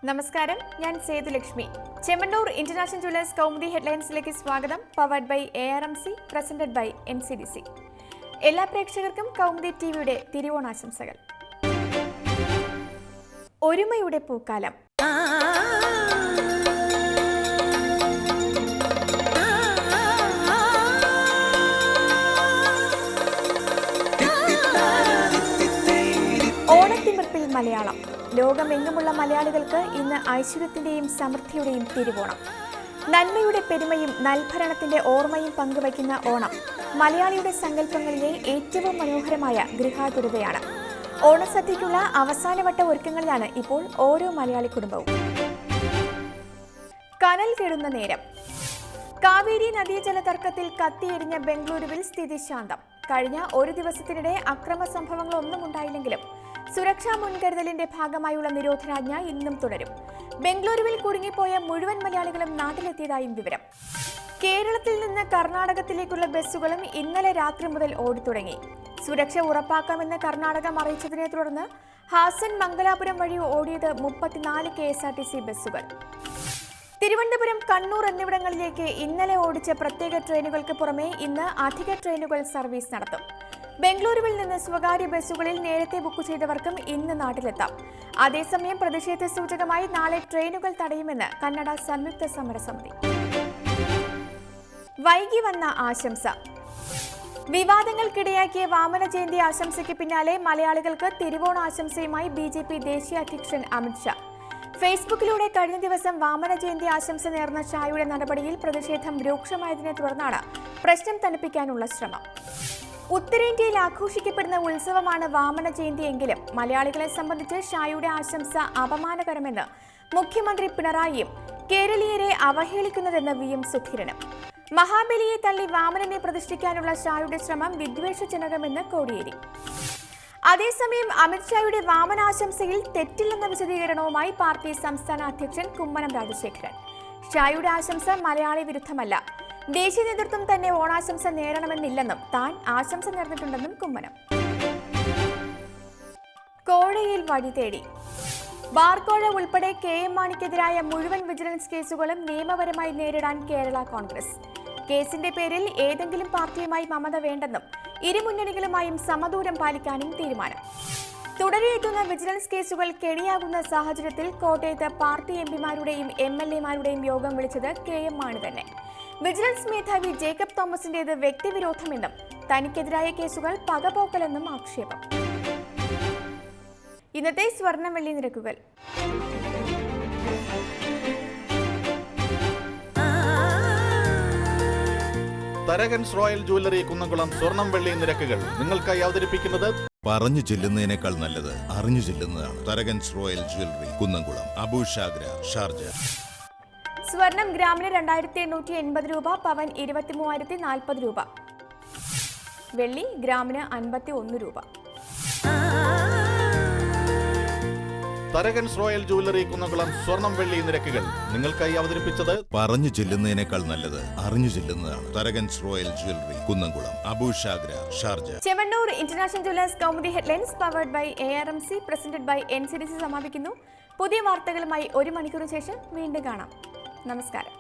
നമസ്കാരം, ഞാൻ Sethulakshmi. Chemmanur international jewellers Kaumudi ഹെഡ്ലൈൻസിലേക്ക് സ്വാഗതം. Powered by ARMC, presented by NCDC. എല്ലാ പ്രേക്ഷകർക്കും കൗമുദി ടിവിയുടെ തിരുവോണാശംസകൾ. ഒരുമയുടെ പൂക്കാലം. ഓണത്തിമിർപ്പിൽ മലയാളം. ലോകമെങ്ങുമുള്ള മലയാളികൾക്ക് ഇന്ന് ഐശ്വര്യത്തിന്റെയും സമൃദ്ധിയുടെയും തിരുവോണം. നന്മയുടെ പെരുമയും നൽഭരണത്തിന്റെ ഓർമ്മയും പങ്കുവയ്ക്കുന്ന ഓണം മലയാളിയുടെ സങ്കല്പങ്ങളിലെ ഏറ്റവും മനോഹരമായ ഗൃഹാതുരതയാണ്. ഓണസദ്യയ്ക്കുള്ള അവസാനവട്ട ഒരുക്കങ്ങളിലാണ് ഇപ്പോൾ ഓരോ മലയാളി കുടുംബവും. കനൽ കെടുന്ന നേരം. കാവേരി നദീജല തർക്കത്തിൽ കത്തിയെരിഞ്ഞ ബംഗളൂരുവിൽ സ്ഥിതി ശാന്തം. കഴിഞ്ഞ ഒരു ദിവസത്തിനിടെ അക്രമ സംഭവങ്ങളൊന്നും ഉണ്ടായില്ലെങ്കിലും സുരക്ഷാ മുൻകരുതലിന്റെ ഭാഗമായുള്ള നിരോധനാജ്ഞ ഇന്നും തുടരും. ബംഗളൂരുവിൽ കുടുങ്ങിപ്പോയ മുഴുവൻ മലയാളികളും നാട്ടിലെത്തിയതായും വിവരം. കേരളത്തിൽ നിന്ന് കർണാടകത്തിലേക്കുള്ള ബസ്സുകളും ഇന്നലെ രാത്രി മുതൽ ഓടിത്തുടങ്ങി. സുരക്ഷ ഉറപ്പാക്കാമെന്ന് കർണാടകം അറിയിച്ചതിനെ തുടർന്ന് ഹാസൻ മംഗലാപുരം വഴി ഓടിയത് 34 KSRTC ബസ്സുകൾ. തിരുവനന്തപുരം, കണ്ണൂർ എന്നിവിടങ്ങളിലേക്ക് ഇന്നലെ ഓടിച്ച പ്രത്യേക ട്രെയിനുകൾക്ക് പുറമെ ഇന്ന് അധിക ട്രെയിനുകൾ സർവീസ് നടത്തും. ബംഗളൂരുവിൽ നിന്ന് സ്വകാര്യ ബസ്സുകളിൽ നേരത്തെ ബുക്ക് ചെയ്തവർക്കും ഇന്ന് നാട്ടിലെത്താം. അതേസമയം പ്രതിഷേധ സൂചകമായി നാളെ ട്രെയിനുകൾ തടയുമെന്ന് കന്നഡ സംയുക്ത സമരസമിതി. വൈകി വന്ന ആശംസ. വിവാദങ്ങൾക്കിടയാക്കിയ വാമന ജയന്തി ആശംസയ്ക്ക് പിന്നാലെ മലയാളികൾക്ക് തിരുവോണാശംസയുമായി BJP ദേശീയ അധ്യക്ഷൻ അമിത്ഷാ. ഫേസ്ബുക്കിലൂടെ കഴിഞ്ഞ ദിവസം വാമന ജയന്തി ആശംസ നേർന്ന ഷായുടെ നടപടിയിൽ പ്രതിഷേധം രൂക്ഷമായതിനെ തുടർന്നാണ് പ്രശ്നം തണുപ്പിക്കാനുള്ള ശ്രമം. ഉത്തരേന്ത്യയിൽ ആഘോഷിക്കപ്പെടുന്ന ഉത്സവമാണ് വാമന ജയന്തി എങ്കിലും മലയാളികളെ സംബന്ധിച്ച് ഷായുടെ ആശംസ അപമാനകരമെന്ന് മുഖ്യമന്ത്രി പിണറായിയും കേരളീയരെ അവഹേളിക്കുന്നതെന്ന് VM സുധീരനും. മഹാബലിയെ തള്ളി വാമനനെ പ്രതിഷ്ഠിക്കാനുള്ള ഷായുടെ ശ്രമം വിദ്വേഷജനകമെന്ന് കോടിയേരി. അതേസമയം അമിത്ഷായുടെ വാമനാശംസയിൽ തെറ്റില്ലെന്ന വിശദീകരണവുമായി പാർട്ടി സംസ്ഥാന അധ്യക്ഷൻ കുമ്മനം രാജശേഖരൻ. ഷായുടെ ആശംസ മലയാളി വിരുദ്ധമല്ല, ദേശീയ നേതൃത്വം തന്നെ ഓണാശംസ നേരണമെന്നില്ലെന്നും താൻ ആശംസ നേർന്നിട്ടുണ്ടെന്നും കുമ്മനം. കോഴയിൽ വഴി തേടി. ബാർക്കോഴ ഉൾപ്പെടെ KM മാണിക്കെതിരായ മുഴുവൻ വിജിലൻസ് കേസുകളും നിയമപരമായി നേരിടാൻ കേരള കോൺഗ്രസ്. കേസിന്റെ പേരിൽ ഏതെങ്കിലും പാർട്ടിയുമായി മമത വേണ്ടെന്നും ഇരുമുന്നണികളുമായും സമദൂരം പാലിക്കാനും തീരുമാനം. തുടരെയെത്തുന്ന വിജിലൻസ് കേസുകൾ കെണിയാകുന്ന സാഹചര്യത്തിൽ കോട്ടയത്ത് പാർട്ടി MPമാരുടെയും MLAമാരുടെയും യോഗം വിളിച്ചത് KM മാണി തന്നെ. വിജിലൻസ് മേധാവി ജേക്കബ് തോമസിന്റേത് വ്യക്തിവിരോധമെന്നും തനിക്കെതിരായ കേസുകൾ പകപോക്കലെന്നും ആക്ഷേപം. ഇന്നത്തെ സ്വർണം വെള്ളി നിരക്കുകൾ. തരകൻസ് റോയൽ ജ്വല്ലറി കുന്നംകുളം സ്വർണം വെള്ളി നിരക്കുകൾ നിങ്ങൾക്കായി അവതരിപ്പിക്കുന്നത് പറഞ്ഞു ചെല്ലുന്നതിനേക്കാൾ നല്ലത് അറിഞ്ഞു ചെല്ലുന്നതാണ്. Tharakans royal jewellery Kunnamkulam, Abu Shagara, Sharjah. സ്വർണം ഗ്രാമിന് 2880 രൂപ, പവൻ 23,040 രൂപ. വെള്ളി ഗ്രാമിന് 51 രൂപ. തരകൻസ് റോയൽ ജ്വല്ലറി കുന്നംകുളം സ്വർണം വെള്ളി നിരക്കുകൾ നിങ്ങൾക്കായി അവതരിപ്പിച്ചത് പറഞ്ഞു ചെല്ലുന്നതിനേക്കാൾ നല്ലത് അറിഞ്ഞു ചെല്ലുന്നതാണ്. Tharakans royal jewellery Kunnamkulam, Abu Shagara, Sharjah. Chemmanur international jewellers Kaumudi headlines powered by ARMC, presented by NCDC സമാപിക്കുന്നു. പുതിയ വാർത്തകളുമായി 1 മണിക്കൂറിന് ശേഷം വീണ്ടും കാണാം. നമസ്കാരം.